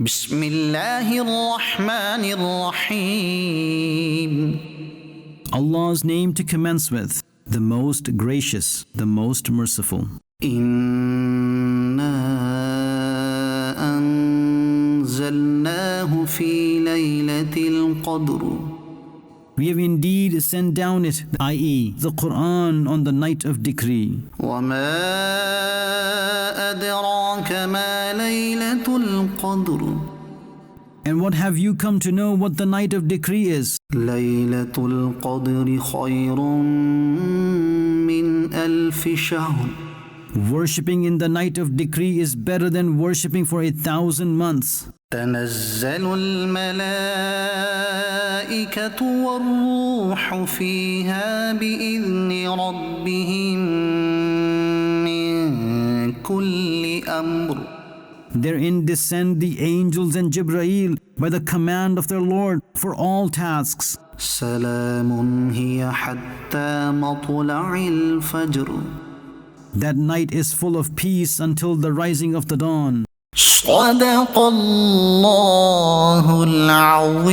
بسم الله الرحمن الرحيم. Allah's name to commence with, the most gracious, the most merciful. إنا أنزلناه في ليلة القدر. We have indeed sent down it, i.e., the Quran, on the night of decree. وما أدراك ما ليلة القدر. And what have you come to know what the night of decree is? ليلة القدر خير من ألف شهر. Worshipping in the night of decree is better than worshipping for 1,000 months. تنزل الملائكة والروح فيها بإذن ربهم من كل أمر. Therein descend the angels and Jibreel by the command of their Lord for all tasks. سلام هي حتى مطلع الفجر. That night is full of peace until the rising of the dawn. صدق الله العظيم.